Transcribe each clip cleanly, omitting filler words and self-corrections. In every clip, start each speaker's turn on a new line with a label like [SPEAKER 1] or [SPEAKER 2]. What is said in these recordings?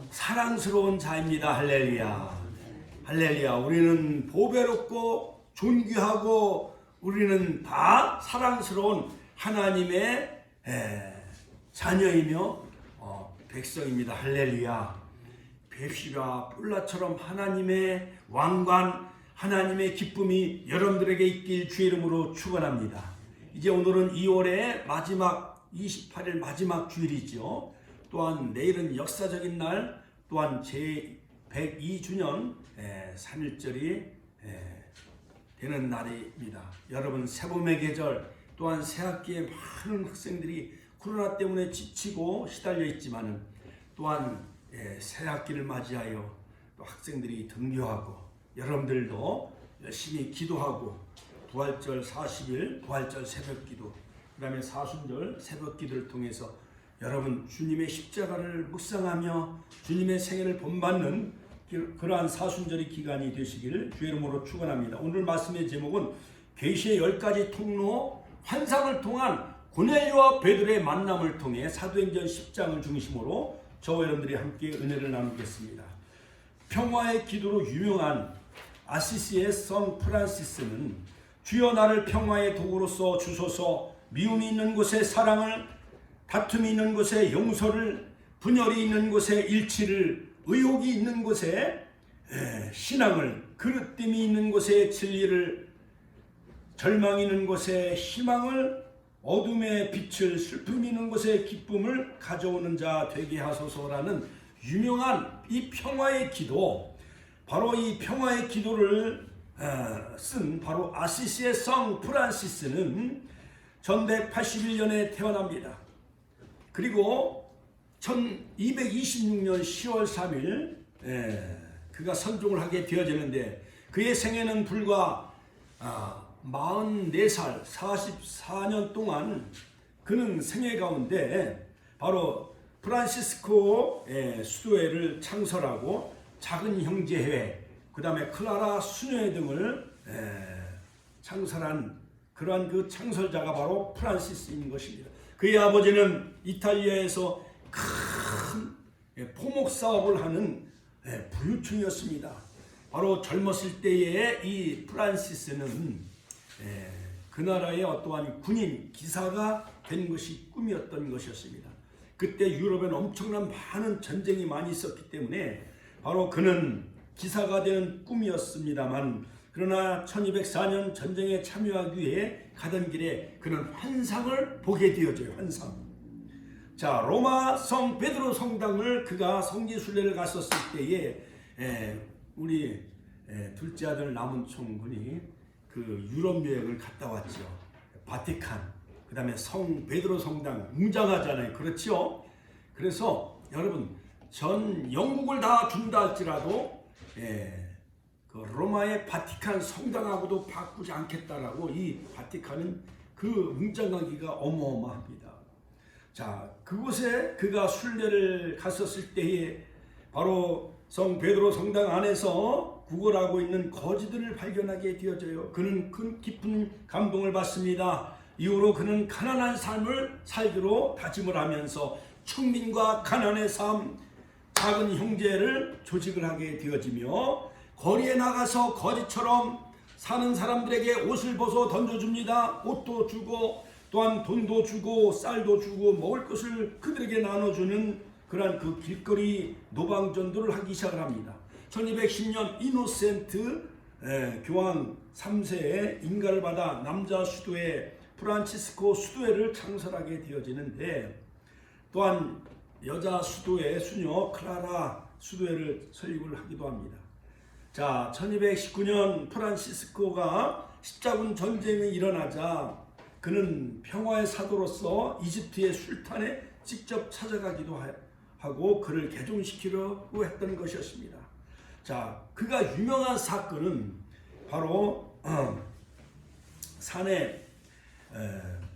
[SPEAKER 1] 사랑스러운 자입니다. 할렐루야. 할렐루야. 우리는 보배롭고 존귀하고 우리는 다 사랑스러운 하나님의 자녀이며 백성입니다. 할렐루야. 뵙시바 뿔라처럼 하나님의 왕관, 하나님의 기쁨이 여러분들에게 있길 주의 이름으로 축원합니다. 이제 오늘은 2월의 마지막 28일 마지막 주일이죠. 또한 내일은 역사적인 날, 또한 제102주년 3.1절이 되는 날입니다. 여러분 새봄의 계절, 또한 새학기에 많은 학생들이 코로나 때문에 지치고 시달려 있지만은 또한 새학기를 맞이하여 또 학생들이 등교하고 여러분들도 열심히 기도하고 부활절 40일 부활절 새벽기도, 그 다음에 사순절 새벽기도를 통해서 여러분 주님의 십자가를 묵상하며 주님의 생애를 본받는 그러한 사순절의 기간이 되시기를 주의 이름으로 축원합니다. 오늘 말씀의 제목은 계시의 10가지 통로, 환상을 통한 고넬료와 베드로의 만남을 통해 사도행전 10장을 중심으로 저와 여러분들이 함께 은혜를 나누겠습니다. 평화의 기도로 유명한 아시시의 성 프란시스는 주여 나를 평화의 도구로서 주소서, 미움이 있는 곳에 사랑을, 다툼이 있는 곳에 용서를, 분열이 있는 곳에 일치를, 의혹이 있는 곳에 신앙을, 그릇됨이 있는 곳에 진리를, 절망이 있는 곳에 희망을, 어둠의 빛을, 슬픔이 있는 곳에 기쁨을 가져오는 자 되게 하소서라는 유명한 이 평화의 기도, 바로 이 평화의 기도를 쓴 바로 아시시의 성 프란시스는 1181년에 태어납니다. 그리고 1226년 10월 3일 그가 선종을 하게 되어지는데, 그의 생애는 불과 44살 44년 동안 그는 생애 가운데 바로 프란시스코 수도회를 창설하고 작은 형제회, 그 다음에 클라라 수녀회 등을 창설한 그러한 그 창설자가 바로 프란시스인 것입니다. 그의 아버지는 이탈리아에서 큰 포목 사업을 하는 부유층이었습니다. 바로 젊었을 때에 이 프란시스는 그 나라의 어떠한 군인 기사가 된 것이 꿈이었던 것이었습니다. 그때 유럽에는 엄청난 많은 전쟁이 많이 있었기 때문에 바로 그는 기사가 되는 꿈이었습니다만, 그러나 1204년 전쟁에 참여하기 위해 가던 길에 그는 환상을 보게 되어져요. 환상. 자, 로마 성 베드로 성당을 그가 성지순례를 갔었을 때에 우리 둘째 아들 남은총 군이 그 유럽 여행을 갔다 왔죠. 바티칸, 그 다음에 성 베드로 성당 웅장하잖아요. 그렇죠? 그래서 여러분 전 영국을 다 준다 할지라도 그 로마의 바티칸 성당하고도 바꾸지 않겠다라고, 이 바티칸은 그 웅장하기가 어마어마합니다. 자, 그곳에 그가 순례를 갔었을 때에 바로 성 베드로 성당 안에서 구걸하고 있는 거지들을 발견하게 되어져요. 그는 큰 깊은 감동을 받습니다. 이후로 그는 가난한 삶을 살기로 다짐을 하면서 청민과 가난의 삶, 작은 형제를 조직을 하게 되어지며 거리에 나가서 거지처럼 사는 사람들에게 옷을 벗어 던져줍니다. 옷도 주고 또한 돈도 주고 쌀도 주고 먹을 것을 그들에게 나눠주는 그러한 그 길거리 노방전도를 하기 시작을 합니다. 1210년 이노센트 교황 3세의 인가를 받아 남자 수도회 프란치스코 수도회를 창설하게 되어지는데, 또한 여자 수도회 수녀 클라라 수도회를 설립을 하기도 합니다. 자, 1219년 프란시스코가 십자군 전쟁이 일어나자 그는 평화의 사도로서 이집트의 술탄에 직접 찾아가기도 하고 그를 개종시키려고 했던 것이었습니다. 자, 그가 유명한 사건은 바로 산에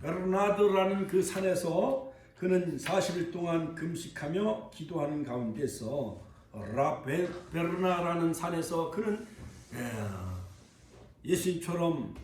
[SPEAKER 1] 베르나드라는 그 산에서 그는 40일 동안 금식하며 기도하는 가운데서 베르나라는 산에서 그는 예수님처럼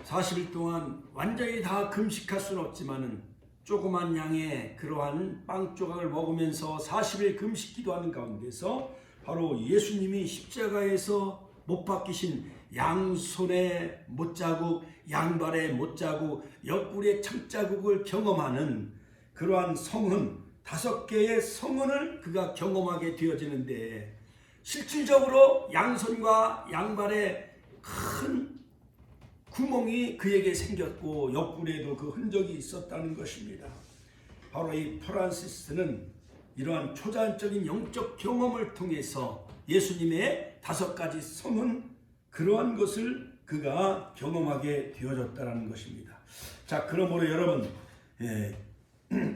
[SPEAKER 1] 40일 동안 완전히 다 금식할 수는 없지만은 조그만 양의 그러한 빵 조각을 먹으면서 40일 금식 기도하는 가운데서 바로 예수님이 십자가에서 못 박히신 양손의 못자국, 양발의 못자국, 옆구리의 창자국을 경험하는 그러한 성은 5개의 성은을 그가 경험하게 되어지는데 실질적으로 양손과 양발에 큰 구멍이 그에게 생겼고 옆구리에도 그 흔적이 있었다는 것입니다. 바로 이 프란시스는 이러한 초자연적인 영적 경험을 통해서 예수님의 5가지 성은 그러한 것을 그가 경험하게 되어졌다는 것입니다. 자, 그러므로 여러분,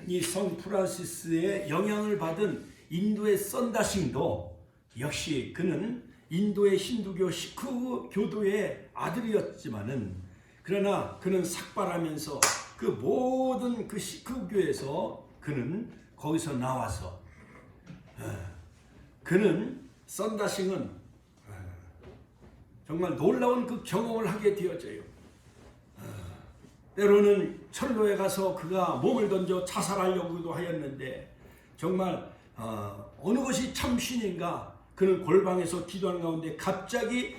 [SPEAKER 1] 이 성 프란시스의 영향을 받은 인도의 썬다싱도 역시 그는 인도의 힌두교 시크 교도의 아들이었지만은 그러나 그는 삭발하면서 그 모든 그 시크교에서 그는 거기서 나와서 그는 썬다싱은 정말 놀라운 그 경험을 하게 되어져요. 때로는 철로에 가서 그가 몸을 던져 자살하려고도 하였는데 정말 어느 것이 참신인가 그는 골방에서 기도하는 가운데 갑자기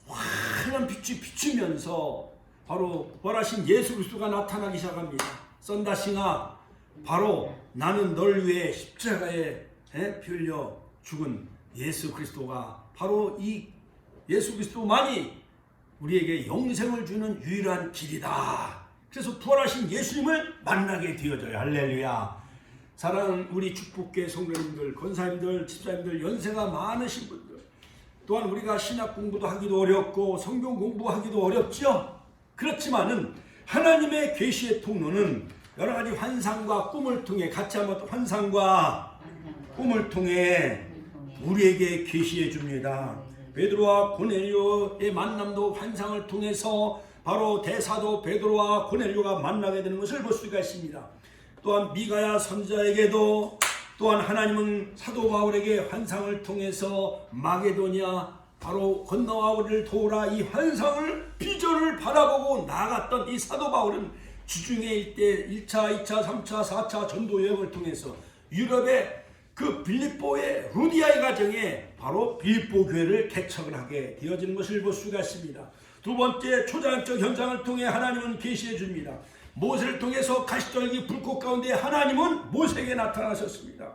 [SPEAKER 1] 환한 빛이 비추면서 바로 부활하신 예수 그리스도가 나타나기 시작합니다. 썬다싱아, 바로 나는 널 위해 십자가에 피 흘려 죽은 예수 그리스도가 바로 이 예수 그리스도만이 우리에게 영생을 주는 유일한 길이다. 그래서 부활하신 예수님을 만나게 되어져요. 할렐루야. 사랑하는 우리 축복교회 성도님들, 권사님들, 집사님들, 연세가 많으신 분들, 또한 우리가 신학 공부도 하기도 어렵고 성경 공부하기도 어렵죠. 그렇지만은 하나님의 계시의 통로는 여러 가지 환상과 꿈을 통해 같이 한번 환상과 꿈을 통해 우리에게 계시해 줍니다. 베드로와 고넬료의 만남도 환상을 통해서 바로 대사도 베드로와 고넬료가 만나게 되는 것을 볼 수가 있습니다. 또한 미가야 선지자에게도 또한 하나님은 사도 바울에게 환상을 통해서 마게도냐 바로 건너와우리를 도우라 이 환상을 비전을 바라보고 나아갔던 이 사도 바울은 지중해 일대 1차, 2차, 3차, 4차 전도 여행을 통해서 유럽의 그 빌립보의 루디아의 가정에 바로 빌립보 교회를 개척을 하게 되어지는 것을 볼 수가 있습니다. 두 번째, 초자연적 현상을 통해 하나님은 계시해 줍니다. 모세를 통해서 가시떨기 불꽃 가운데 하나님은 모세에게 나타나셨습니다.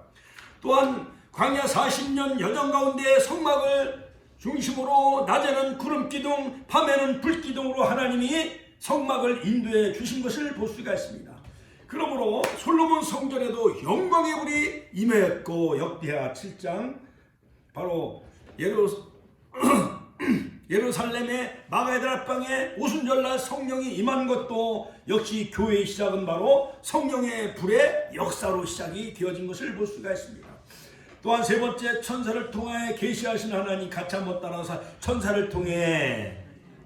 [SPEAKER 1] 또한 광야 40년 여정 가운데 성막을 중심으로 낮에는 구름기둥, 밤에는 불기둥으로 하나님이 성막을 인도해 주신 것을 볼 수가 있습니다. 그러므로 솔로몬 성전에도 영광의 불이 임했고 역대하 7장 바로 예루살렘의 마가에드라 방에 오순절날 성령이 임한 것도 역시 교회의 시작은 바로 성령의 불의 역사로 시작이 되어진 것을 볼 수가 있습니다. 또한 세 번째, 천사를 통해 계시하신 하나님, 같이 한번 따라서 천사를 통해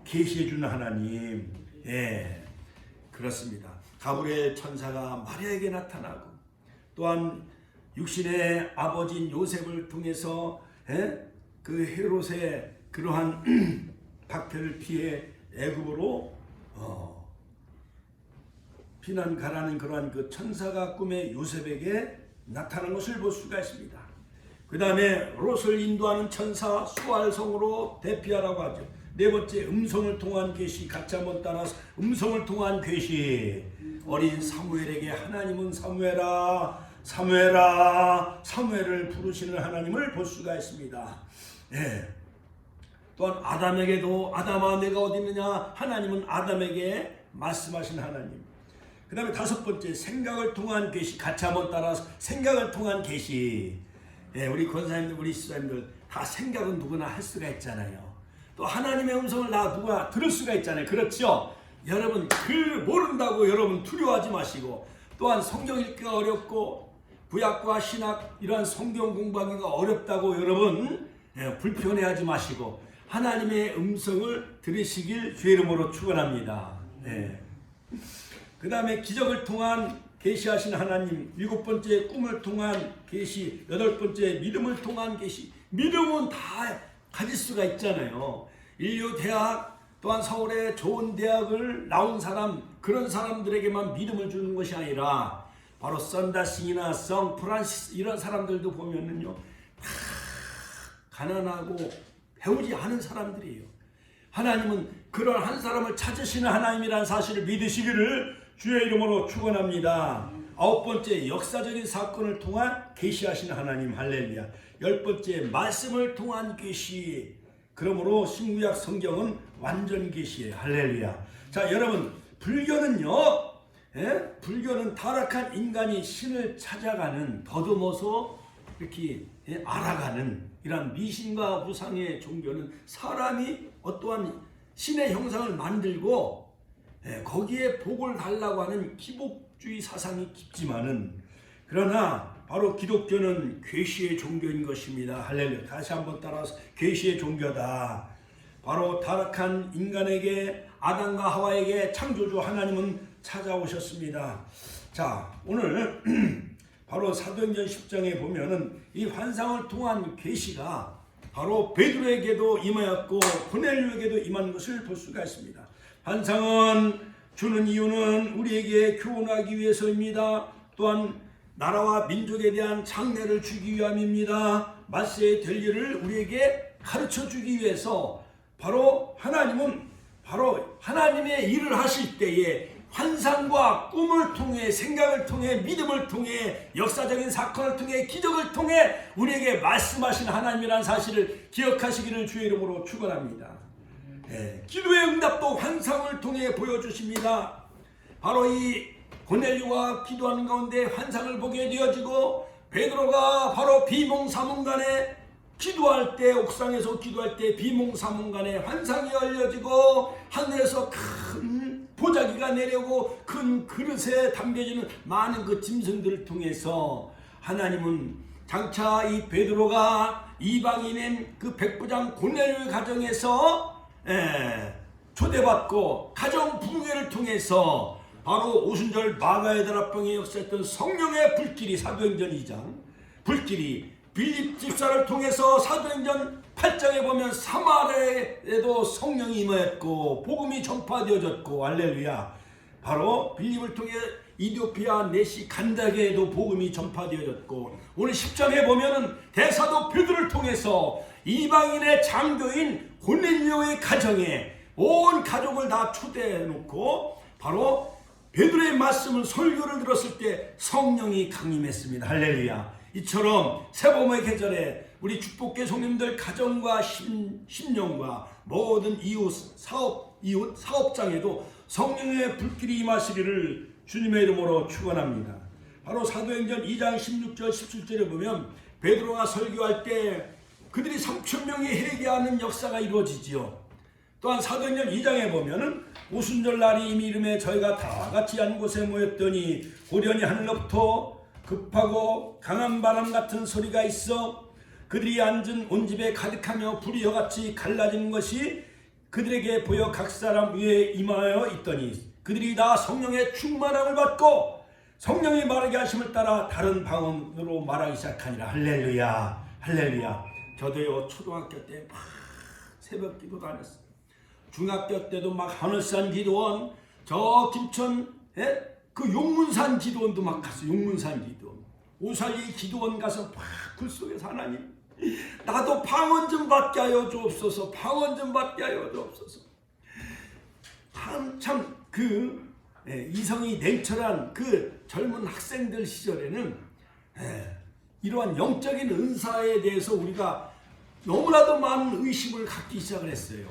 [SPEAKER 1] 계시해 주는 하나님. 그렇습니다. 가브리엘 천사가 마리아에게 나타나고 또한 육신의 아버지인 요셉을 통해서 그 헤롯의 그러한 박해를 피해 애굽으로 피난 가라는 그러한 그 천사가 꿈에 요셉에게 나타난 것을 볼 수가 있습니다. 그 다음에 롯을 인도하는 천사 수알성으로 대피하라고 하죠. 네 번째, 음성을 통한 계시, 같이 한번 따라서 음성을 통한 계시. 어린 사무엘에게 하나님은 사무엘아 사무엘아 사무엘을 부르시는 하나님을 볼 수가 있습니다. 또한 아담에게도 아담아 내가 어디 있느냐, 하나님은 아담에게 말씀하신 하나님. 그 다음에 다섯 번째, 생각을 통한 계시, 같이 한번 따라서 생각을 통한 계시. 우리 권사님들, 우리 시사님들 다 생각은 누구나 할 수가 있잖아요. 또 하나님의 음성을 누가 들을 수가 있잖아요. 그렇죠? 여러분 그 모른다고 여러분 두려워하지 마시고, 또한 성경 읽기가 어렵고 구약과 신약 이러한 성경 공부하기가 어렵다고 여러분 불편해하지 마시고 하나님의 음성을 들으시길 주의 이름으로 축원합니다. 그 다음에 기적을 통한 계시하신 하나님, 일곱 번째 꿈을 통한 계시, 여덟 번째 믿음을 통한 계시. 믿음은 다 가질 수가 있잖아요. 인류, 대학, 또한 서울의 좋은 대학을 나온 사람, 그런 사람들에게만 믿음을 주는 것이 아니라 바로 썬다싱이나 성 프란시스 이런 사람들도 보면은요, 다 가난하고 배우지 않은 사람들이에요. 하나님은 그런 한 사람을 찾으시는 하나님이라는 사실을 믿으시기를 주의 이름으로 축원합니다. 9번째, 역사적인 사건을 통한 계시하시는 하나님. 할렐루야. 10번째, 말씀을 통한 계시. 그러므로 신구약 성경은 완전 계시예요. 할렐루야. 자, 여러분, 불교는요, 불교는 타락한 인간이 신을 찾아가는, 더듬어서 이렇게 알아가는 이런 미신과 우상의 종교는 사람이 어떠한 신의 형상을 만들고 거기에 복을 달라고 하는 기복주의 사상이 깊지만은, 그러나 바로 기독교는 계시의 종교인 것입니다. 할렐루야. 다시 한번 따라서 계시의 종교다. 바로 타락한 인간에게, 아담과 하와에게 창조주 하나님은 찾아오셨습니다. 자, 오늘 바로 사도행전 10장에 보면은 이 환상을 통한 계시가 바로 베드로에게도 임하였고 고넬료에게도 임한 것을 볼 수가 있습니다. 환상은 주는 이유는 우리에게 교훈하기 위해서입니다. 또한 나라와 민족에 대한 장래를 주기 위함입니다. 말세에 될 일을 우리에게 가르쳐 주기 위해서 바로 하나님은 바로 하나님의 일을 하실 때에 환상과 꿈을 통해, 생각을 통해, 믿음을 통해, 역사적인 사건을 통해, 기적을 통해 우리에게 말씀하신 하나님이라는 사실을 기억하시기를 주의 이름으로 축원합니다. 기도의 응답도 환상을 통해 보여주십니다. 바로 이 고넬료가 기도하는 가운데 환상을 보게 되어지고, 베드로가 바로 비몽사몽간에 기도할 때, 옥상에서 기도할 때 비몽사몽간에 환상이 열려지고 하늘에서 큰 보자기가 내려오고 큰 그릇에 담겨지는 많은 그 짐승들을 통해서 하나님은 장차 이 베드로가 이방인인 그 백부장 고넬료의 가정에서 초대받고 가정 붕괴를 통해서 바로 오순절 마가의 다락방에 역사했던 성령의 불길이, 사도행전 2장 불길이 빌립 집사를 통해서 사도행전 8장에 보면 사마리아에도 성령이 임하였고 복음이 전파되어졌고, 할렐루야. 바로 빌립을 통해 이디오피아 내시 간다게에도 복음이 전파되어졌고, 오늘 10장에 보면은 대사도 베드로를 통해서 이방인의 장교인 고넬료의 가정에 온 가족을 다 초대해 놓고 바로 베드로의 말씀을, 설교를 들었을 때 성령이 강림했습니다. 할렐루야. 이처럼 세범의 계절에 우리 축복계 성님들 가정과 심령과 모든 이웃 사업장에도 성령의 불길이 임하시기를 주님의 이름으로 축원합니다. 바로 사도행전 2장 16절 17절에 보면 베드로가 설교할 때 그들이 3,000명이 회개하는 역사가 이루어지지요. 또한 사도행전 2장에 보면은 오순절 날이 이미 이름에 저희가 다 같이 한 곳에 모였더니 고련히 하늘로부터 급하고 강한 바람 같은 소리가 있어 그들이 앉은 온 집에 가득하며 불이 혀같이 갈라지는 것이 그들에게 보여 각 사람 위에 임하여 있더니 그들이 다 성령의 충만함을 받고 성령이 말하게 하심을 따라 다른 방언으로 말하기 시작하니라. 할렐루야. 할렐루야. 저도요 초등학교 때 막 새벽 기도 다녔어요. 중학교 때도 막 하늘산 기도원, 저 김천 그 용문산 기도원도 막 갔어요. 용문산 기도원, 오살리 기도원 가서 막 글 속에서 하나님 나도 방언 좀 받게 하여 주옵소서, 방언 좀 받게 하여 주옵소서. 한참 그 이성이 냉철한 그 젊은 학생들 시절에는 이러한 영적인 은사에 대해서 우리가 너무나도 많은 의심을 갖기 시작을 했어요.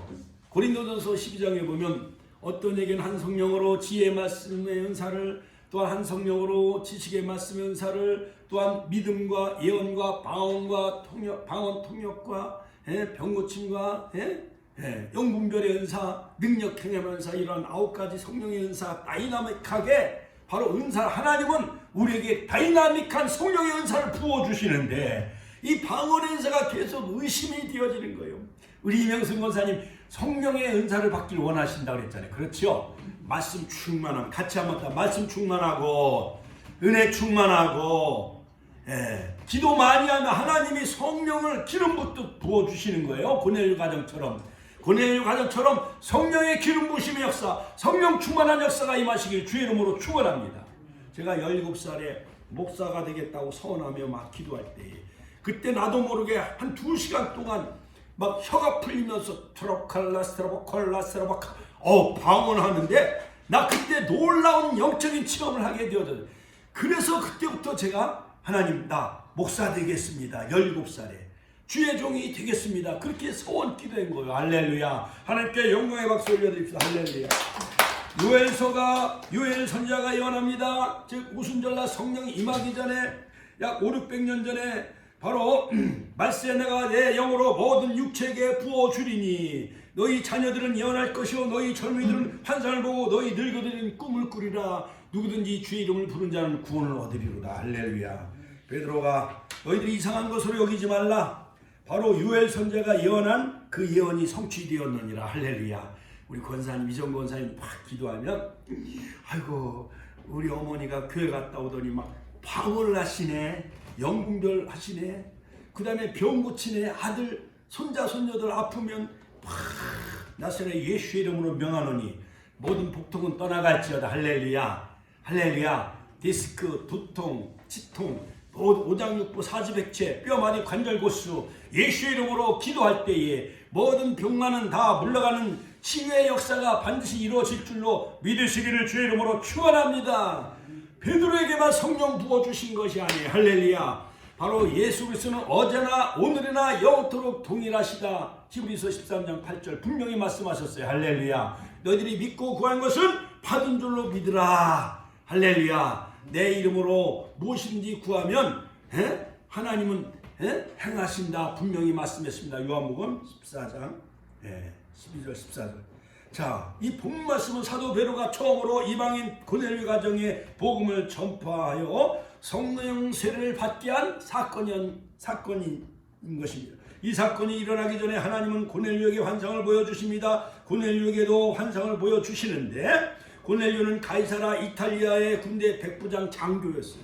[SPEAKER 1] 고린도전서 12장에 보면 어떤 에게는 한 성령으로 지혜의 말씀의 은사를, 또한 한 성령으로 지식의 말씀의 은사를, 또한 믿음과 예언과 방언과 방언 통역과 병고침과 영분별의 은사, 능력 행함의 은사, 이런 9가지 성령의 은사 다이나믹하게 바로 은사, 하나님은 우리에게 다이나믹한 성령의 은사를 부어주시는데 이 방언의 은사가 계속 의심이 되어지는 거예요. 우리 이명승 권사님 성령의 은사를 받길 원하신다고 그랬잖아요. 그렇죠? 말씀 충만함, 같이 한번 더 말씀 충만하고 은혜 충만하고 기도 많이 하면 하나님이 성령을 기름 붓듯 부어주시는 거예요. 고넬료 가정처럼. 고넬료 가정처럼 성령의 기름 부으심의 역사, 성령 충만한 역사가 임하시길 주의 이름으로 축원합니다. 제가 17살에 목사가 되겠다고 서원하며 막 기도할 때, 그때 나도 모르게 한 2시간 동안 막 혀가 풀리면서 트로칼라스트라바칼라스트라바 방언하는데, 나 그때 놀라운 영적인 체험을 하게 되었어요. 그래서 그때부터 제가 하나님, 나 목사 되겠습니다. 17살에 주의 종이 되겠습니다. 그렇게 소원 기도한 거예요. 할렐루야. 하나님께 영광의 박수 올려드립시다. 할렐루야. 요엘 선지자가 예언합니다. 즉 우순절날 성령이 임하기 전에 약 500-600년 전에 바로 말세에 내가 내 영으로 모든 육체에게 부어주리니 너희 자녀들은 예언할 것이요 너희 젊은이들은 환상을 보고 너희 늙어들은 꿈을 꾸리라. 누구든지 주의 이름을 부른 자는 구원을 얻으리로다. 할렐루야. 베드로가 너희들이 이상한 것으로 여기지 말라. 바로 요엘 선지자가 예언한 그 예언이 성취되었느니라. 할렐루야. 우리 권사님, 이정 권사님 막 기도하면, 아이고 우리 어머니가 교회 갔다 오더니 막 방언을 하시네, 영분별 하시네, 그 다음에 병 고치네, 아들 손자 손녀들 아프면 나사렛 예수의 이름으로 명하노니 모든 복통은 떠나갈지어다. 할렐루야. 할렐루야. 디스크, 두통, 치통, 오장육부, 사지백체, 뼈마디, 관절골수 예수의 이름으로 기도할 때에 모든 병만은 다 물러가는 치유의 역사가 반드시 이루어질 줄로 믿으시기를 주의 이름으로 축원합니다. 베드로에게만 성령 부어주신 것이 아니에요. 할렐루야. 바로 예수 그리스도는 어제나 오늘이나 영원토록 동일하시다. 히브리서 13장 8절 분명히 말씀하셨어요. 할렐루야. 너희들이 믿고 구한 것은 받은 줄로 믿으라. 할렐루야. 내 이름으로 무엇인지 구하면 하나님은 행하신다. 분명히 말씀했습니다. 요한복음 14장 12절 14절. 자, 이 본 말씀은 사도 베드로가 처음으로 이방인 고넬료 가정에 복음을 전파하여 성령 세례를 받게 한 사건인 것입니다. 이 사건이 일어나기 전에 하나님은 고넬료에게 환상을 보여주십니다. 고넬료에게도 환상을 보여주시는데, 고넬료는 가이사라 이탈리아의 군대 백부장 장교였어요.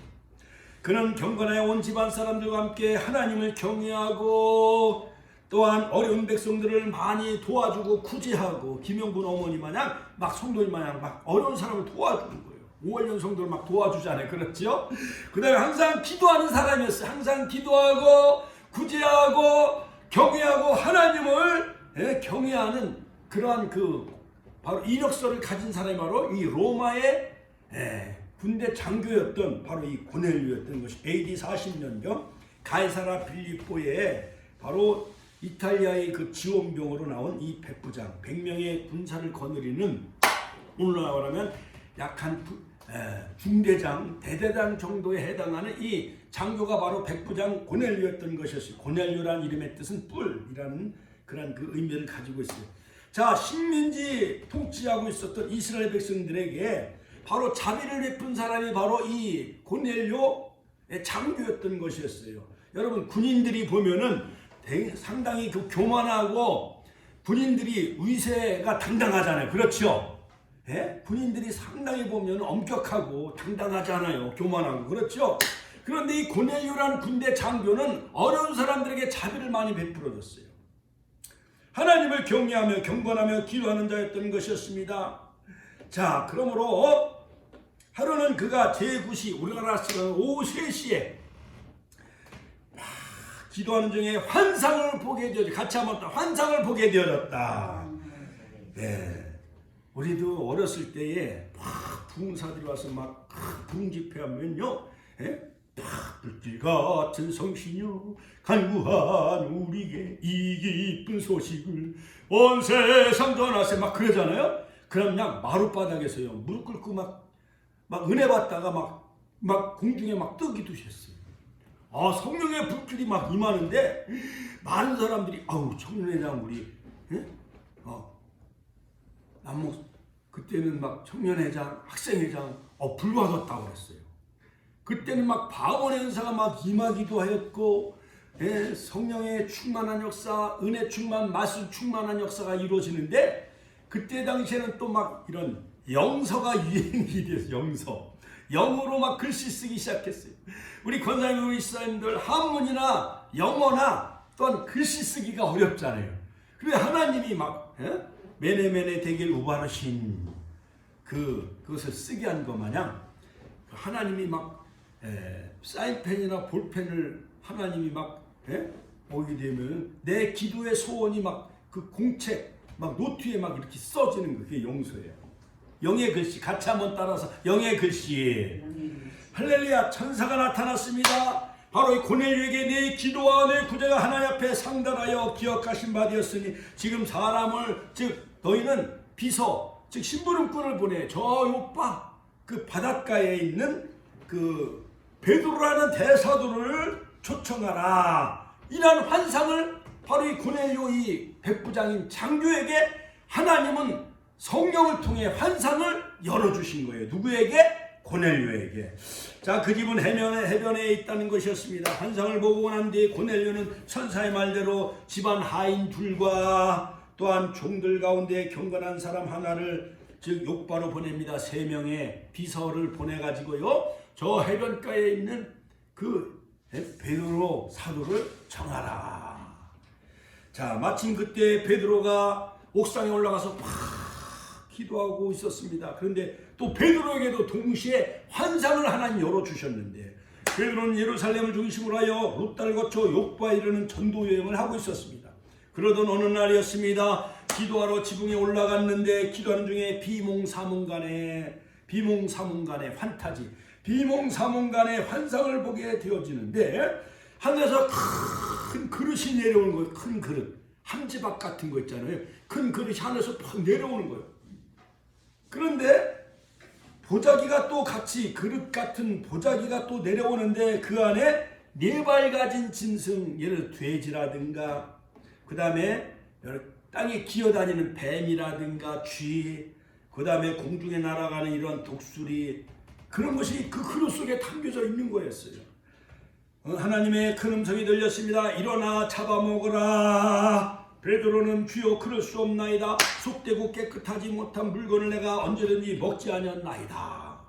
[SPEAKER 1] 그는 경건하여 온 집안 사람들과 함께 하나님을 경외하고 또한 어려운 백성들을 많이 도와주고 구제하고, 김영분 어머니 마냥 막 성도님 마냥 막 어려운 사람을 도와주는 거예요. 5월년 성도를 막 도와주잖아요. 그렇죠? 그 다음에 항상 기도하는 사람이었어요. 항상 기도하고 구제하고 경외하고 하나님을 경외하는 그러한 바로 이력서를 가진 사람이 바로 이 로마의 군대 장교였던 바로 이 고넬료였던 것이 AD 40년경 가이사라 빌립보에 바로 이탈리아의 그 지원병으로 나온 이 백부장 100명의 군사를 거느리는, 오늘날 말하면 약한 중대장, 대대장 정도에 해당하는 이 장교가 바로 백부장 고넬료였던 것이었어요. 고넬료라는 이름의 뜻은 뿔이라는 그런 그 의미를 가지고 있어요. 자, 식민지 통치하고 있었던 이스라엘 백성들에게 바로 자비를 베푼 사람이 바로 이 고넬료의 장교였던 것이었어요. 여러분, 군인들이 보면은 상당히 교만하고 군인들이 위세가 당당하잖아요. 그렇죠? 군인들이 상당히 보면 엄격하고 당당하잖아요. 교만하고. 그렇죠? 그런데 이 고넬료라는 군대 장교는 어려운 사람들에게 자비를 많이 베풀어줬어요. 하나님을 경외하며 경건하며 기도하는 자였던 것이었습니다. 자, 그러므로 하루는 그가 제9시 우리나라 시간 오후 3시에 기도하는 중에 환상을 보게 되어졌다. 같이 한번 환상을 보게 되어졌다. 우리도 어렸을 때에 막 부흥사들이 와서 막 부흥 집회하면요, 불길 같은 성신여 간구한 우리에게 이 기쁜 소식을 온 세상 전하세 막 그러잖아요. 그럼 그냥 마룻바닥에서요 무릎 꿇고 막 은혜 받다가 막 공중에 막 뜨기도 했어요. 성령의 불길이 막 임하는데 많은 사람들이 청년회장 우리 그때는 막 청년회장, 학생회장 불 받았다고 그랬어요. 그때는 막 방언의 은사가 막 임하기도 하였고, 성령의 충만한 역사, 은혜 충만, 마술 충만한 역사가 이루어지는데, 그때 당시에는 또 막 이런 영서가 유행이 됐어요. 영어로 막 글씨 쓰기 시작했어요. 우리 권사님, 우리 시사님들 한문이나 영어나 또한 글씨 쓰기가 어렵잖아요. 그래 하나님이 막 메네메네 되길 우바르신 그것을 쓰게 한 것 마냥 하나님이 막 사인펜이나 볼펜을 하나님이 막 오게 되면 내 기도의 소원이 막 그 공책 막 노트에 막 이렇게 써지는 거, 그게 용서예요. 영의 글씨 같이 한번 따라서 영의 글씨. 할렐루야. 천사가 나타났습니다. 바로 이 고넬료에게 내 기도와 내 구제가 하나님 앞에 상달하여 기억하신 바 되었으니 지금 사람을 즉 너희는 비서 즉 심부름꾼을 보내 저 요빠 그 바닷가에 있는 그 베드로라는 대사도를 초청하라. 이런 환상을 바로 이 고넬료 이 백부장인 장교에게 하나님은 성령을 통해 환상을 열어주신 거예요. 누구에게? 고넬료에게. 자, 그 집은 해변에 있다는 것이었습니다. 환상을 보고 난 뒤에 고넬료는 천사의 말대로 집안 하인 둘과 또한 종들 가운데 경건한 사람 하나를 즉 욕바로 보냅니다. 3명의 비서를 보내가지고요. 저 해변가에 있는 그 베드로 사도를 청하라. 자, 마침 그때 베드로가 옥상에 올라가서 막 기도하고 있었습니다. 그런데 또 베드로에게도 동시에 환상을 하나님 열어주셨는데 베드로는 예루살렘을 중심으로 하여 룻다를 거쳐 욕바에 이르는 전도 여행을 하고 있었습니다. 그러던 어느 날이었습니다. 기도하러 지붕에 올라갔는데 기도하는 중에 비몽사몽간에 환타지 비몽사몽간에 환상을 보게 되어지는데 하늘에서 큰 그릇이 내려오는 거예요. 큰 그릇. 함지박 같은 거 있잖아요. 큰 그릇이 하늘에서 팍 내려오는 거예요. 그런데 보자기가 또 같이 그릇 같은 보자기가 또 내려오는데 그 안에 4발 가진 짐승, 예를 돼지라든가 그 다음에 땅에 기어다니는 뱀이라든가 쥐, 그 다음에 공중에 날아가는 이런 독수리, 그런 것이 그 그릇 속에 담겨져 있는 거였어요. 하나님의 큰 음성이 들렸습니다. 일어나 잡아먹으라. 베드로는 주여 그럴 수 없나이다. 속되고 깨끗하지 못한 물건을 내가 언제든지 먹지 아니었나이다.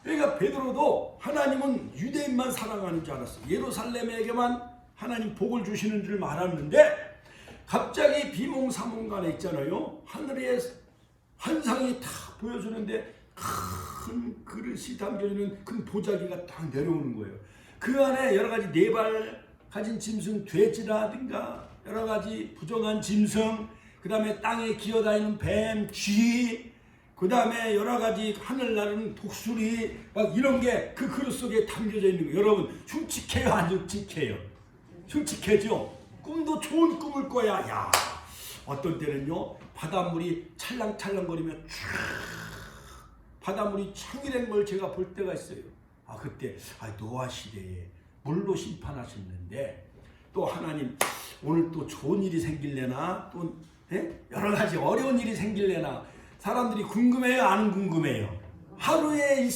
[SPEAKER 1] 그러니까 베드로도 하나님은 유대인만 사랑하는 줄 알았어요. 예루살렘에게만 하나님 복을 주시는 줄 알았는데 갑자기 비몽사몽간에 있잖아요. 하늘에 환상이 다 보여주는데 큰 그릇이 담겨있는 큰 보자기가 딱 내려오는 거예요. 그 안에 여러 가지 4발 가진 짐승, 돼지라든가 여러 가지 부정한 짐승, 그 다음에 땅에 기어다니는 뱀, 쥐, 그 다음에 여러 가지 하늘 나르는 독수리, 막 이런 게 그 그릇 속에 담겨져 있는 거예요. 여러분 흉측해요, 안 흉측해요? 흉측해죠? 꿈도 좋은 꿈을 꿔야. 야, 어떤 때는요 바닷물이 찰랑찰랑거리며 쫙 바닷물이 청이된 걸 제가 볼 때가 있어요. 그때 노아 시대에 물로 심판하셨는데 또 하나님 오늘 또 좋은 일이 생길래나 또 여러 가지 어려운 일이 생길래나 사람들이 궁금해요, 안 궁금해요? 하루의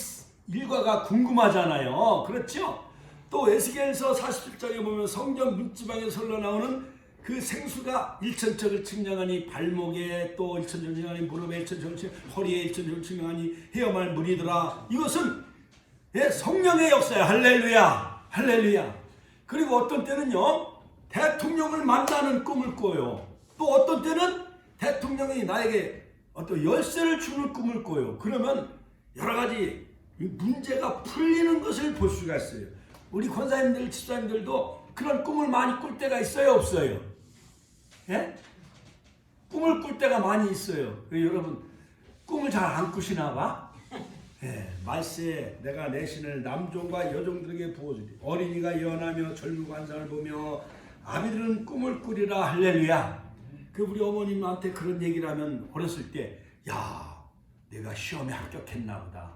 [SPEAKER 1] 일과가 궁금하잖아요. 그렇죠? 또 에스겔서 47장에 보면 성전 문지방에서 흘러나오는 그 생수가 일천척을 측량하니 발목에 또 일천척을 측량하니 무릎에 일천척을 측량하니 허리에 일천척을 측량하니 헤어말 물이더라. 이것은 성령의 역사야. 할렐루야, 할렐루야. 그리고 어떤 때는요 대통령을 만나는 꿈을 꿔요. 또 어떤 때는 대통령이 나에게 어떤 열쇠를 주는 꿈을 꿔요. 그러면 여러 가지 문제가 풀리는 것을 볼 수가 있어요. 우리 권사님들, 집사님들도 그런 꿈을 많이 꿀 때가 있어요, 없어요? 예? 꿈을 꿀 때가 많이 있어요. 여러분 꿈을 잘 안 꾸시나 봐? 예, 말세에 내가 내 신을 남종과 여종들에게 부어주리. 어린이가 예언하며 젊은 환상을 보며 아비들은 꿈을 꾸리라. 할렐루야. 우리 어머님한테 그런 얘기를 하면 어렸을 때, 야, 내가 시험에 합격했나 보다.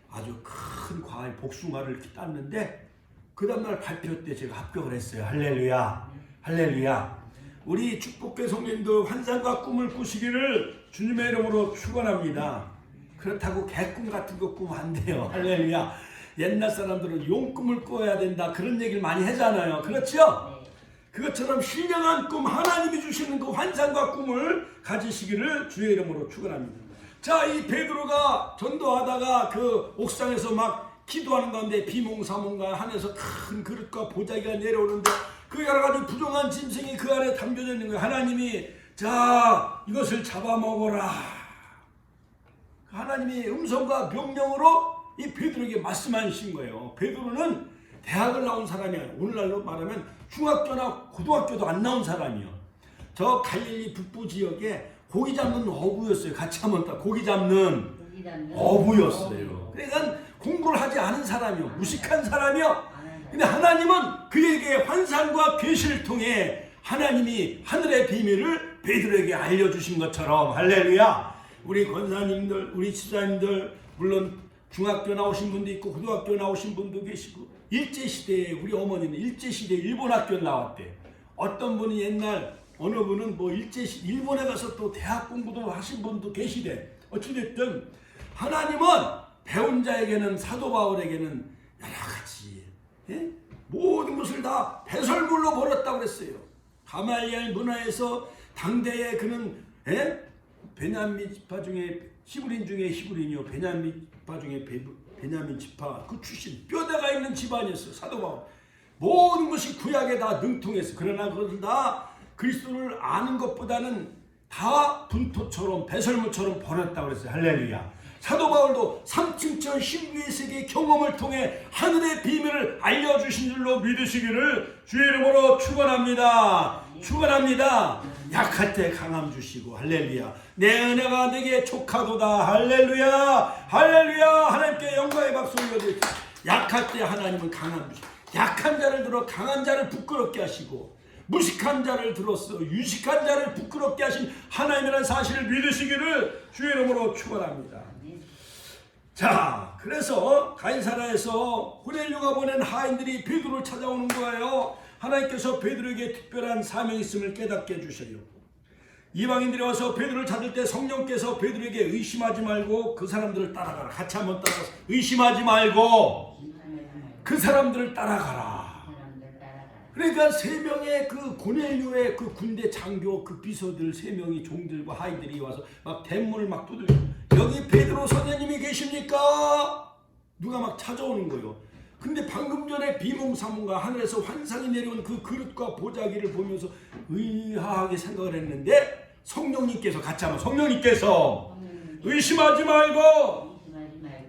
[SPEAKER 1] 아주 큰 과일 복숭아를 이렇게 땄는데 그 다음날 발표 때 제가 합격을 했어요. 할렐루야, 할렐루야. 우리 축복교회 성도님도 환상과 꿈을 꾸시기를 주님의 이름으로 축원합니다. 그렇다고 개꿈 같은 거 꾸면 안 돼요. 할렐루야. 옛날 사람들은 용꿈을 꿔야 된다 그런 얘기를 많이 하잖아요. 그렇죠? 그것처럼 신령한 꿈, 하나님이 주시는 그 환상과 꿈을 가지시기를 주의 이름으로 축원합니다. 자, 이 베드로가 전도하다가 그 옥상에서 막 기도하는 가운데 비몽사몽간 하늘에서 큰 그릇과 보자기가 내려오는데 그 여러 가지 부정한 짐승이 그 안에 담겨져 있는 거예요. 하나님이 자 이것을 잡아먹어라. 하나님이 음성과 명령으로 이 베드로에게 말씀하신 거예요. 베드로는 대학을 나온 사람이야. 오늘날로 말하면 중학교나 고등학교도 안 나온 사람이요. 저 갈릴리 북부 지역에 고기 잡는 어부였어요. 같이 한번 딱 고기 잡는 어부였어요. 그러니까 공부를 하지 않은 사람이요. 무식한 사람이요. 근데 하나님은 그에게 환상과 계시를 통해 하나님이 하늘의 비밀을 베드로에게 알려주신 것처럼 할렐루야. 우리 권사님들, 우리 집사님들 물론 중학교 나오신 분도 있고 고등학교 나오신 분도 계시고 일제시대에 우리 어머니는 일제시대에 일본 학교 나왔대. 어떤 분이 옛날 어느 분은 뭐 일본에 가서 또 대학 공부도 하신 분도 계시대. 어찌됐든 하나님은 배운 자에게는 사도 바울에게는 여러 가지 모든 것을 다 배설물로 벌었다고 그랬어요. 가말리엘 문화에서 당대에 그는 베냐민 지파 중에 히브린 중에 히브린이요 베냐민 지파 중에 베냐민 지파 그 출신 뼈대가 있는 집안이었어요. 사도 바울 모든 것이 구약에 다 능통했어. 그러나 그것을 다 그리스도를 아는 것보다는 다 분토처럼 배설물처럼 벌었다고 그랬어요. 할렐루야. 사도 바울도 3층절 신비의 세계 경험을 통해 하늘의 비밀을 알려주신 줄로 믿으시기를 주의 이름으로 축원합니다. 축원합니다. 약할 때 강함 주시고 할렐루야. 내 은혜가 내게 족하도다. 할렐루야. 할렐루야. 하나님께 영광의 박수 올려드립니다. 약할 때 하나님은 강함 주시고 약한 자를 들어 강한 자를 부끄럽게 하시고 무식한 자를 들어서 유식한 자를 부끄럽게 하신 하나님이라는 사실을 믿으시기를 주의 이름으로 축원합니다. 자, 그래서 가이사라에서 고넬료가 보낸 하인들이 베드로를 찾아오는 거예요. 하나님께서 베드로에게 특별한 사명이 있음을 깨닫게 해주셔요. 이방인들이 와서 베드로를 찾을 때 성령께서 베드로에게 의심하지 말고 그 사람들을 따라가라. 같이 한번 따라가서 의심하지 말고 그 사람들을 따라가라. 그러니까 세 명의 그 고넬료의 그 군대 장교 그 비서들 세 명이 종들과 하인들이 와서 막 대문을 막 두들겨. 여기 베드로 선생님이 계십니까? 누가 막 찾아오는 거예요. 근데 방금 전에 비몽사몽과 하늘에서 환상이 내려온 그 그릇과 보자기를 보면서 의아하게 생각을 했는데 성령님께서 같이 하면 성령님께서 의심하지 말고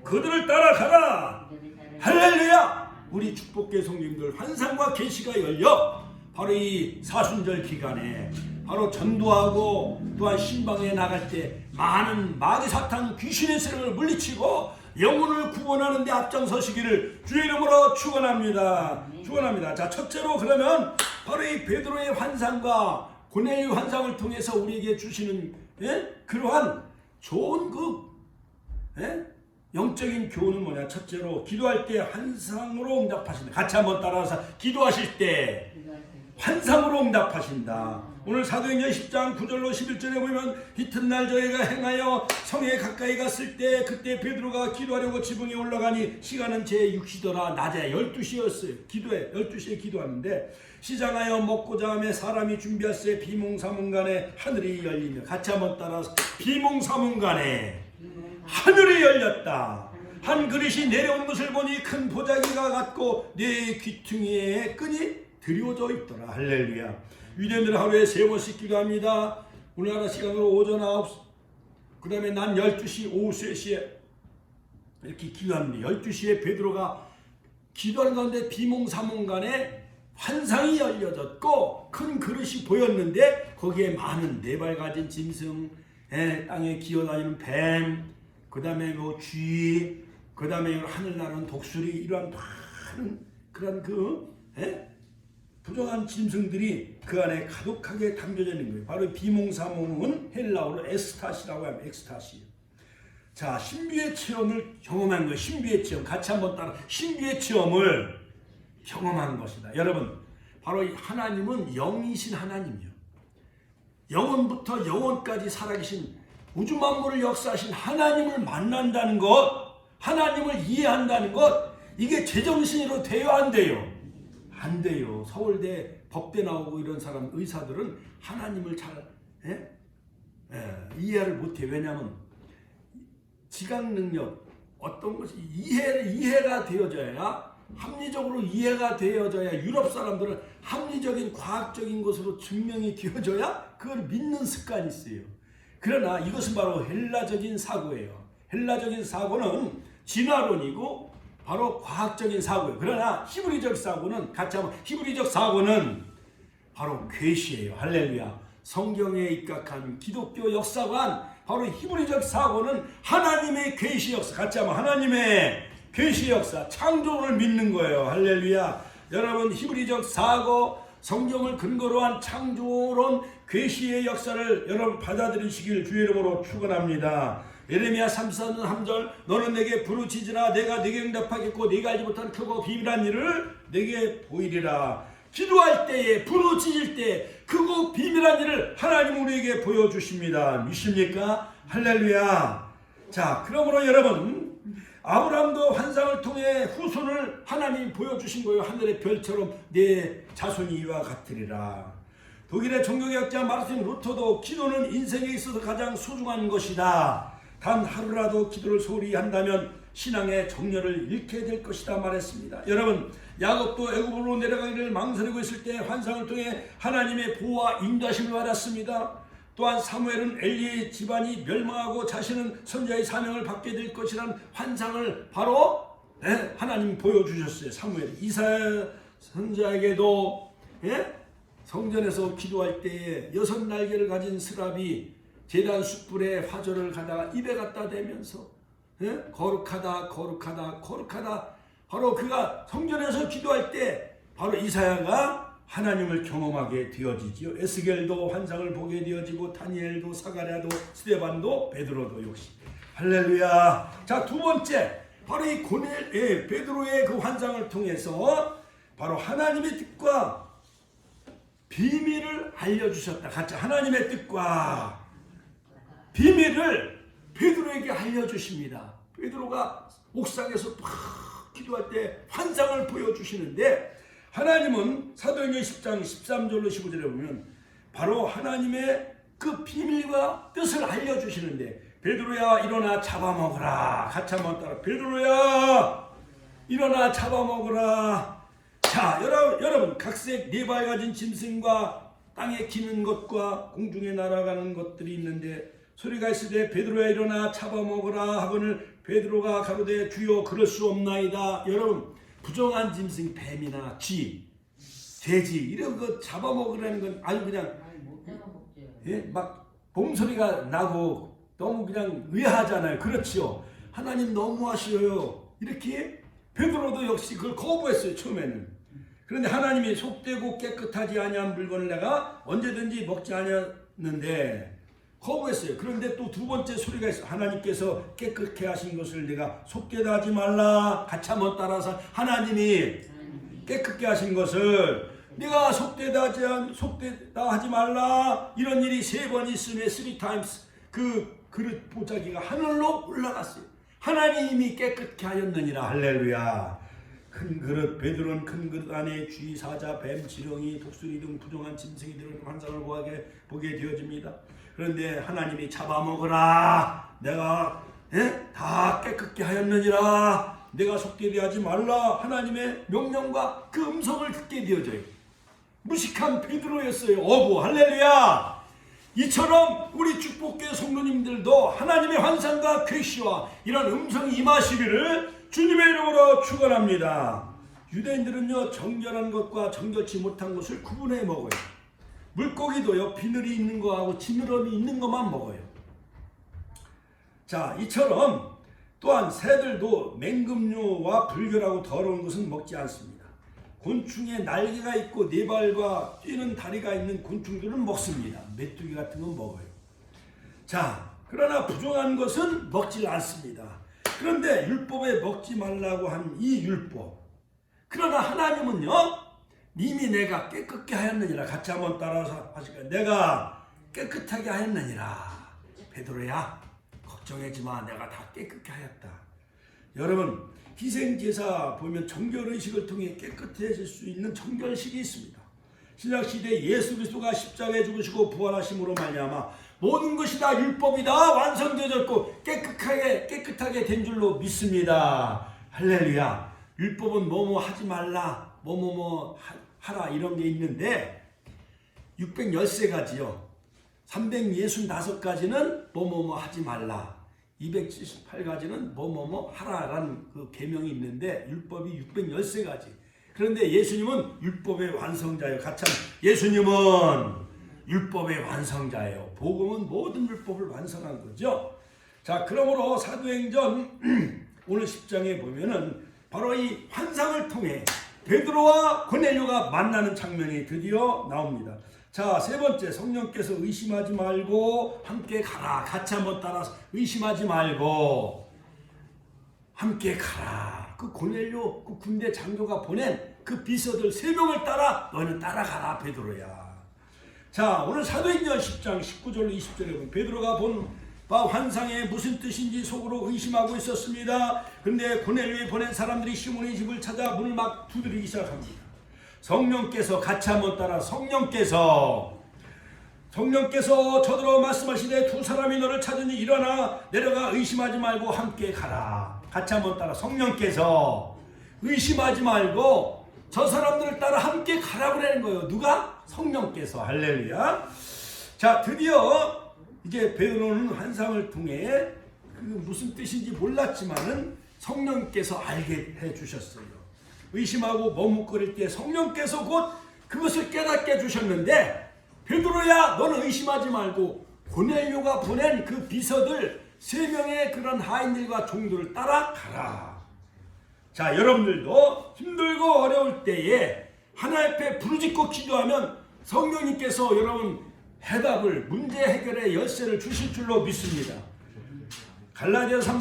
[SPEAKER 1] 그들을 따라가라. 할렐루야. 우리 축복계 성님들 환상과 계시가 열려 바로 이 사순절 기간에 바로 전도하고 또한 신방에 나갈 때 많은 마귀 사탄 귀신의 세력을 물리치고 영혼을 구원하는 데 앞장서시기를 주의 이름으로 축원합니다. 축원합니다. 자, 첫째로 그러면 바로 이 베드로의 환상과 고넬료 환상을 통해서 우리에게 주시는 그러한 좋은 영적인 교훈은 뭐냐? 첫째로 기도할 때 환상으로 응답하신다. 같이 한번 따라서 기도하실 때 환상으로 응답하신다. 오늘 사도행전 10장 9절로 11절에 보면 이튿날 저희가 행하여 성에 가까이 갔을 때 그때 베드로가 기도하려고 지붕에 올라가니 시간은 제6시더라. 낮에 12시였어요. 기도해 12시에 기도하는데 시장하여 먹고자 하며 사람이 준비할세 비몽사몽간에 하늘이 열리며 같이 한번 따라서 비몽사몽간에 하늘이 열렸다. 한 그릇이 내려온 것을 보니 큰 보자기가 같고 네 귀퉁이에 끈이 드리워져 있더라. 할렐루야. 유대인들은 하루에 3번씩 기도합니다. 우리나라 시간으로 오전 9시 그 다음에 난 12시 오후 3시에 이렇게 기도합니다. 12시에 베드로가 기도하는 가운데 비몽사몽간에 환상이 열려졌고 큰 그릇이 보였는데 거기에 많은 4발 가진 짐승, 땅에 기어다니는 뱀, 그 다음에 뭐 쥐, 그 다음에 하늘 나는 독수리 이러한 많은 그런 부정한 짐승들이 그 안에 가득하게 담겨져 있는 거예요. 바로 비몽사몽은 헬라어로 엑스타시라고 하면 엑스타시. 자, 신비의 체험을 경험한 거예요. 신비의 체험. 같이 한번 따라 신비의 체험을 경험하는 것이다. 여러분, 바로 이 하나님은 영이신 하나님이요. 영원부터 영원까지 살아계신 우주 만물을 역사하신 하나님을 만난다는 것, 하나님을 이해한다는 것, 이게 제정신으로 돼요, 안 돼요? 안 돼요. 서울대 법대 나오고 이런 사람 의사들은 하나님을 잘 이해를 못해. 왜냐하면 지각 능력 어떤 것이 이해가 되어져야 합리적으로 이해가 되어져야, 유럽 사람들은 합리적인 과학적인 것으로 증명이 되어져야 그걸 믿는 습관이 있어요. 그러나 이것은 바로 헬라적인 사고예요. 헬라적인 사고는 진화론이고 바로 과학적인 사고예요. 그러나 히브리적 사고는, 같이 하면 히브리적 사고는 바로 계시예요. 할렐루야. 성경에 입각한 기독교 역사관, 바로 히브리적 사고는 하나님의 계시 역사, 같이 하면 하나님의 계시 역사, 창조를 믿는 거예요. 할렐루야. 여러분, 히브리적 사고, 성경을 근거로 한 창조론, 계시의 역사를 여러분 받아들이시길 주의 이름으로 축원합니다. 예레미야 34년 3절, 너는 내게 부르짖으라. 내가 네게 응답하겠고 네가 알지 못한 크고 비밀한 일을 내게 보이리라. 기도할 때에, 부르짖을 때 크고 비밀한 일을 하나님 우리에게 보여주십니다. 믿습니까? 할렐루야. 자, 그러므로 여러분, 아브라함도 환상을 통해 후손을 하나님이 보여주신 거예요. 하늘의 별처럼 내 자손이 이와 같으리라. 독일의 종교개혁자 마르틴 루터도 기도는 인생에 있어서 가장 소중한 것이다. 단 하루라도 기도를 소홀히 한다면 신앙의 정열을 잃게 될 것이다 말했습니다. 여러분, 야곱도 애굽으로 내려가기를 망설이고 있을 때 환상을 통해 하나님의 보호와 인도하심을 받았습니다. 또한 사무엘은 엘리의 집안이 멸망하고 자신은 선자의 사명을 받게 될 것이라는 환상을 바로 하나님 보여주셨어요. 사무엘. 이사야 선자에게도 성전에서 기도할 때에 6날개를 가진 스랍이 제단 숯불에 화절을 가다가 입에 갖다 대면서 거룩하다 거룩하다 거룩하다, 바로 그가 성전에서 기도할 때 바로 이사야가 하나님을 경험하게 되어지지요. 에스겔도 환상을 보게 되어지고, 다니엘도, 사가랴도, 스데반도, 베드로도 역시. 할렐루야. 자, 두 번째, 바로 이 베드로의 그 환상을 통해서 바로 하나님의 뜻과 비밀을 알려주셨다. 같이 하나님의 뜻과 비밀을 베드로에게 알려주십니다. 베드로가 옥상에서 막 기도할 때 환상을 보여주시는데, 하나님은 사도행전 10장 13절로 15절에 보면 바로 하나님의 그 비밀과 뜻을 알려주시는데, 베드로야 일어나 잡아먹으라. 같이 한번 따라. 베드로야 일어나 잡아먹으라. 자, 여러분 각색 네 발 가진 짐승과 땅에 기는 것과 공중에 날아가는 것들이 있는데, 소리가 있을 때 베드로야 일어나 잡아먹으라 하거늘 베드로가 가로되 주여 그럴 수 없나이다. 여러분, 부정한 짐승, 뱀이나 쥐, 돼지 이런 거 잡아먹으라는 건 아주 그냥 막 봄소리가 나고 너무 그냥 의아하잖아요. 그렇죠? 하나님 너무하시어요. 이렇게 베드로도 역시 그걸 거부했어요. 처음에는. 그런데 하나님이 속되고 깨끗하지 아니한 물건을 내가 언제든지 먹지 아니었는데 거부했어요. 그런데 또 두 번째 소리가 있어요. 하나님께서 깨끗게 하신 것을 내가 속되다 하지 말라. 같이 한번 따라서, 하나님이 깨끗게 하신 것을 내가 속되다 하지 말라. 이런 일이 3번 있으면 3times 그 그릇 보자기가 하늘로 올라갔어요. 하나님이 깨끗게 하였느니라. 할렐루야. 큰 그릇, 베드로는 큰 그릇 안에 쥐, 사자, 뱀, 지렁이, 독수리 등 부정한 짐승이 들어있는 환상을 보게 되어집니다. 그런데 하나님이 잡아먹으라. 내가 다 깨끗게 하였느니라. 내가 속되게 하지 말라. 하나님의 명령과 그 음성을 듣게 되어져요. 무식한 베드로였어요. 어부. 할렐루야. 이처럼 우리 축복교회 성도님들도 하나님의 환상과 계시와 이런 음성이 임하시기를 주님의 이름으로 축원합니다. 유대인들은요, 정결한 것과 정결치 못한 것을 구분해 먹어요. 물고기도요, 비늘이 있는 거하고 지느러미 있는 것만 먹어요. 자, 이처럼 또한 새들도 맹금류와 불결하고 더러운 것은 먹지 않습니다. 곤충에 날개가 있고 네 발과 뛰는 다리가 있는 곤충들은 먹습니다. 메뚜기 같은 건 먹어요. 자, 그러나 부정한 것은 먹지 않습니다. 그런데 율법에 먹지 말라고 한 이 율법, 그러나 하나님은요, 이미 내가 깨끗게 하였느니라. 같이 한번 따라서 하실까요? 내가 깨끗하게 하였느니라. 베드로야, 걱정하지 마. 내가 다 깨끗게 하였다. 여러분, 희생제사 보면 정결의식을 통해 깨끗해질 수 있는 정결식이 있습니다. 신약시대에 예수 그리스도가 십자가에 죽으시고 부활하심으로 말미암아 모든 것이 다 율법이다 완성되어졌고 깨끗하게 된 줄로 믿습니다. 할렐루야. 율법은 뭐뭐 하지 말라, 뭐뭐뭐 하라 이런 게 있는데 613가지요. 365가지는 뭐뭐뭐 하지 말라. 278가지는 뭐뭐뭐 하라라는 그 계명이 있는데 율법이 613가지. 그런데 예수님은 율법의 완성자예요. 같이 예수님은 율법의 완성자예요. 복음은 모든 율법을 완성한 거죠. 자, 그러므로 사도행전 오늘 10장에 보면은 바로 이 환상을 통해 베드로와 고넬료가 만나는 장면이 드디어 나옵니다. 자, 세 번째, 성령께서 의심하지 말고 함께 가라. 같이 한번 따라서 의심하지 말고 함께 가라. 그 고넬료, 그 군대 장교가 보낸 그 비서들 3명을 따라 너는 따라가라 베드로야. 자, 오늘 사도행전 10장 19절로 20절에 보면 베드로가 본 바 환상에 무슨 뜻인지 속으로 의심하고 있었습니다. 그런데 고넬료에 보낸 사람들이 시몬의 집을 찾아 문을 막 두드리기 시작합니다. 성령께서 같이 한번 따라 성령께서 저더러 말씀하시되 2 사람이 너를 찾으니 일어나 내려가 의심하지 말고 함께 가라. 같이 한번 따라 성령께서 의심하지 말고 저 사람들을 따라 함께 가라고 그러는 거예요. 누가? 성령께서. 할렐루야. 자, 드디어 이제 베드로는 환상을 통해 그 무슨 뜻인지 몰랐지만은 성령께서 알게 해 주셨어요. 의심하고 머뭇거릴 때 성령께서 곧 그것을 깨닫게 해 주셨는데 베드로야 너는 의심하지 말고 고넬료가 보낸 그 비서들 3명의 그런 하인들과 종들을 따라가라. 자, 여러분들도 힘들고 어려울 때에 하나님 앞에 부르짖고 기도하면 성령님께서 여러분 해답을, 문제 해결의 열쇠를 주실 줄로 믿습니다. 갈라디아서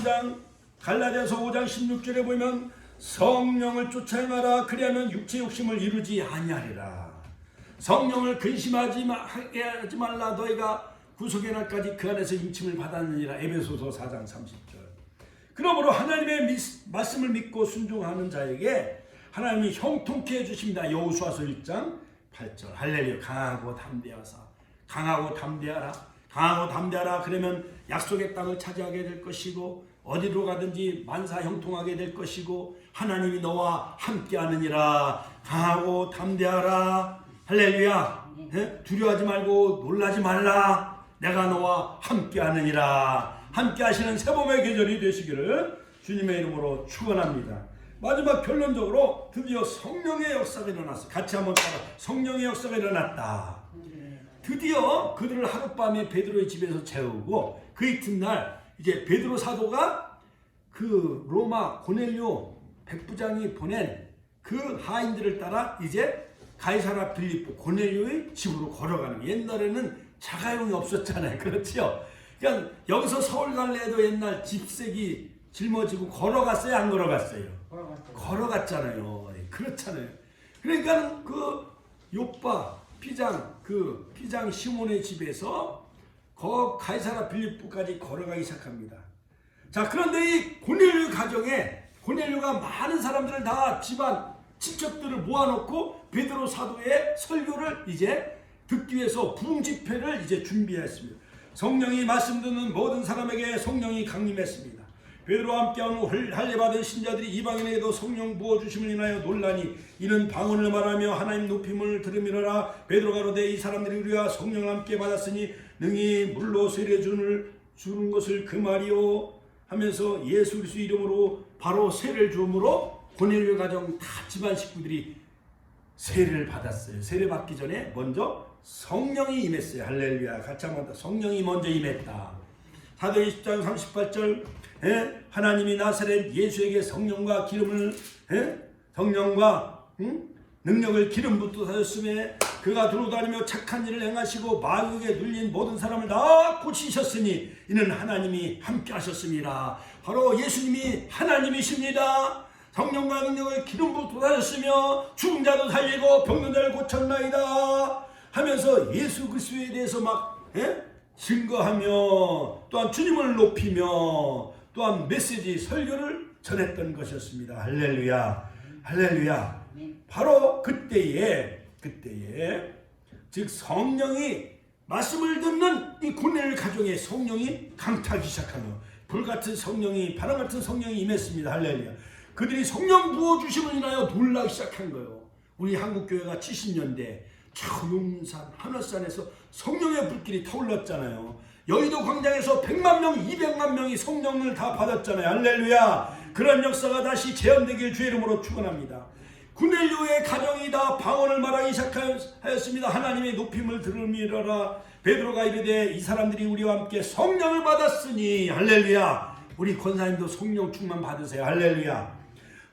[SPEAKER 1] 5장 16절에 보면 성령을 쫓아 행하라. 그리하면 육체 욕심을 이루지 아니하리라. 성령을 근심하지 말라. 너희가 구속의 날까지 그 안에서 임침을 받았느니라. 에베소서 4장 30절. 그러므로 하나님의 말씀을 믿고 순종하는 자에게 하나님이 형통케 해주십니다. 여호수아서 1장 8절. 할렐루야. 강하고 담대하라. 그러면 약속의 땅을 차지하게 될 것이고 어디로 가든지 만사 형통하게 될 것이고 하나님이 너와 함께 하느니라. 강하고 담대하라. 할렐루야. 두려워하지 말고 놀라지 말라. 내가 너와 함께 하느니라. 함께 하시는 새봄의 계절이 되시기를 주님의 이름으로 축원합니다. 마지막 결론적으로 드디어 성령의 역사가 일어났어. 같이 한번 따라 성령의 역사가 일어났다. 드디어 그들을 하룻밤에 베드로의 집에서 재우고 그 이튿날 이제 베드로 사도가 그 로마 고넬료 백부장이 보낸 그 하인들을 따라 이제 가이사랴 빌립보 고넬료의 집으로 걸어가는 거예요. 옛날에는 자가용이 없었잖아요. 그렇죠? 그러니까 여기서 서울 갈래도 옛날 집세기 짊어지고 걸어갔어요? 안 걸어갔어요? 걸어갔잖아요. 그렇잖아요. 그러니까 그 요빠 피장 시몬의 집에서 가이사랴 빌립보까지 걸어가기 시작합니다. 자, 그런데 이 고넬료 가정에 고넬료가 많은 사람들을 다 집안 친척들을 모아놓고 베드로 사도의 설교를 이제 듣기 위해서 부흥 집회를 이제 준비했습니다. 성령이 말씀 듣는 모든 사람에게 성령이 강림했습니다. 베드로와 함께하는 할례받은 신자들이 이방인에게도 성령 부어주심을 인하여 놀라니 이는 방언을 말하며 하나님 높임을 들으미러라. 베드로가 이르되 이 사람들이 우리가 성령을 함께 받았으니 능히 물로 세례 주는 것을 그 말이요 하면서 예수 그리스도 이름으로 바로 세례를 주므로 고넬료 가정 다 집안 식구들이 세례를 받았어요. 세례 받기 전에 먼저 성령이 임했어요. 할렐루야. 같이 한번 더. 성령이 먼저 임했다. 사도행전 10장 38절 하나님이 나사렛 예수에게 성령과 능력을 기름 붓듯하셨음에 그가 두루다니며 착한 일을 행하시고 마귀에게 눌린 모든 사람을 다 고치셨으니 이는 하나님이 함께 하셨습니다. 바로 예수님이 하나님이십니다. 성령과 능력을 기름 붓듯하셨으며 죽은 자도 살리고 병든 자를 고쳤나이다 하면서 예수 그리스도에 대해서 막 증거하며 또한 주님을 높이며 또한 메시지 설교를 전했던 것이었습니다. 할렐루야. 할렐루야. 바로 그때에 즉 성령이 말씀을 듣는 이 고넬료 가정의 성령이 강타하기 시작하며 불같은 성령이 바람같은 성령이 임했습니다. 할렐루야. 그들이 성령 부어주심을 인하여 놀라기 시작한 거예요. 우리 한국교회가 70년대 용산, 한월산에서 성령의 불길이 타올랐잖아요. 여의도 광장에서 100만 명, 200만 명이 성령을 다 받았잖아요. 할렐루야. 그런 역사가 다시 재현되길 주의 이름으로 축원합니다. 고넬료의 가정이 다 방언을 말하기 시작하였습니다. 하나님의 높임을 들으미러라. 베드로가 이르되 이 사람들이 우리와 함께 성령을 받았으니. 할렐루야. 우리 권사님도 성령 충만 받으세요. 할렐루야.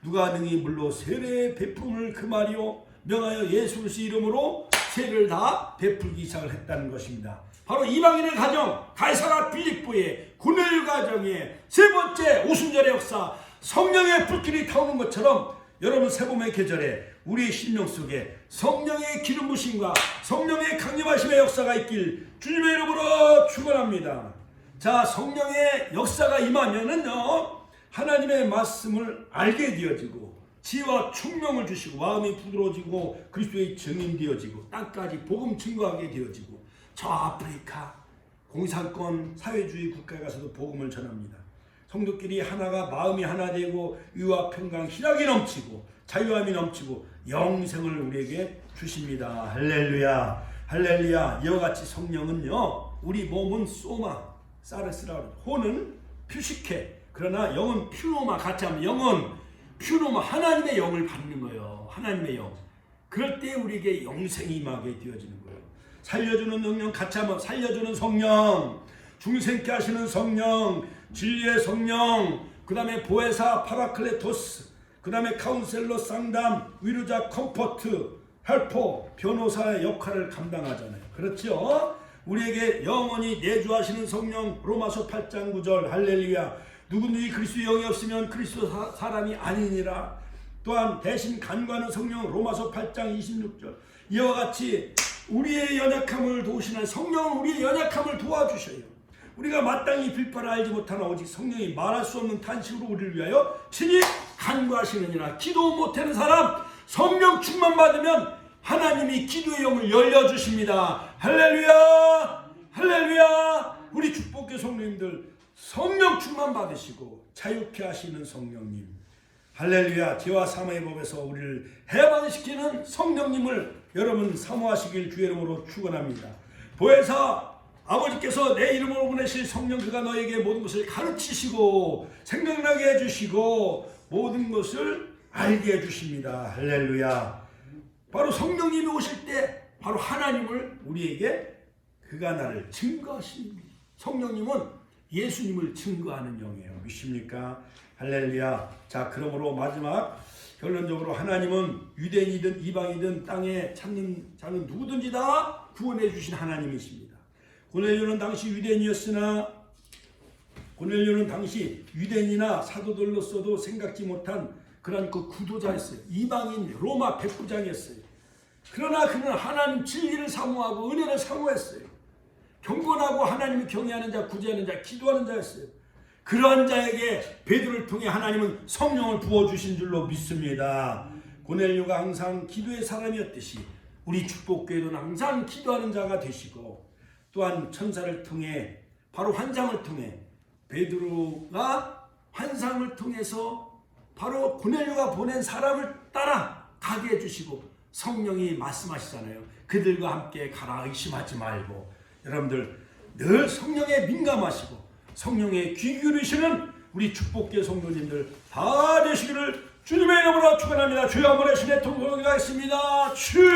[SPEAKER 1] 누가 능히 물로 세례의 베품을 금하리요 명하여 예수 그리스도의 이름으로 세례를 다 베풀기 시작을 했다는 것입니다. 바로 이방인의 가정, 가이사라 빌립보의 고넬료 가정의 세 번째 오순절의 역사, 성령의 불길이 타오는 것처럼 여러분 세봄의 계절에 우리의 심령 속에 성령의 기름 부심과 성령의 강림하심의 역사가 있길 주님의 이름으로 축원합니다. 자, 성령의 역사가 임하면은요 하나님의 말씀을 알게 되어지고 지혜와 총명을 주시고 마음이 부드러워지고 그리스도의 증인 되어지고 땅까지 복음 증거하게 되어지고 저 아프리카 공산권 사회주의 국가에 가서도 복음을 전합니다. 성도끼리 하나가 마음이 하나 되고 의와 평강 희락이 넘치고 자유함이 넘치고 영생을 우리에게 주십니다. 할렐루야. 할렐루야. 이와 같이 성령은요 우리 몸은 소마 사르스라 호는 퓨시케 그러나 영은 퓨노마 같이 하면 영은 퓨노마 하나님의 영을 받는 거예요. 하나님의 영. 그럴 때 우리에게 영생이 임하게 되어지는 거예요. 살려주는 능력 같이 하면 살려주는 성령, 중생케 하시는 성령, 진리의 성령, 그 다음에 보혜사 파라클레토스, 그 다음에 카운셀러 상담, 위로자 컴포트, 헬퍼, 변호사의 역할을 감당하잖아요. 그렇죠? 우리에게 영원히 내주하시는 성령 로마서 8장 9절 할렐루야. 누구든지 그리스도 영이 없으면 그리스도 사람이 아니니라. 또한 대신 간구하는 성령 로마서 8장 26절. 이와 같이 우리의 연약함을 도우시는 성령은 우리의 연약함을 도와주셔요. 우리가 마땅히 빌바를 알지 못하나 오직 성령이 말할 수 없는 탄식으로 우리를 위하여 친히 간구하시느니라. 기도 못하는 사람 성령 충만 받으면 하나님이 기도의 영을 열려주십니다. 할렐루야. 할렐루야. 우리 축복의 성령님들 성령 충만 받으시고 자유케 하시는 성령님 할렐루야. 죄와 사망의 법에서 우리를 해방시키는 성령님을 여러분 사모하시길 주의 이름으로 축원합니다. 보혜사 아버지께서 내 이름으로 보내실 성령 그가 너에게 모든 것을 가르치시고 생각나게 해주시고 모든 것을 알게 해주십니다. 할렐루야. 바로 성령님이 오실 때 바로 하나님을 우리에게 그가 나를 증거하십니다. 성령님은 예수님을 증거하는 영이에요. 믿습니까? 할렐루야. 자, 그러므로 마지막 결론적으로 하나님은 유대인이든 이방이든 땅에 찾는 자는 누구든지 다 구원해 주신 하나님이십니다. 고넬료는 당시 유대인이나 사도들로서도 생각지 못한 그런 그 구도자였어요. 이방인 로마 백부장이었어요. 그러나 그는 하나님 진리를 사모하고 은혜를 사모했어요. 경건하고 하나님을 경외하는 자, 구제하는 자, 기도하는 자였어요. 그러한 자에게 베드로를 통해 하나님은 성령을 부어주신 줄로 믿습니다. 고넬료가 항상 기도의 사람이었듯이 우리 축복교회도 항상 기도하는 자가 되시고 또한 천사를 통해 바로 환상을 통해 베드로가 환상을 통해서 바로 고넬료가 보낸 사람을 따라 가게 해주시고 성령이 말씀하시잖아요. 그들과 함께 가라 의심하지 말고. 여러분들 늘 성령에 민감하시고 성령에 귀 기울이시는 우리 축복계 성도님들 다 되시기를 주님의 이름으로 축원합니다. 주여 한번 신의 통곡을 하겠습니다.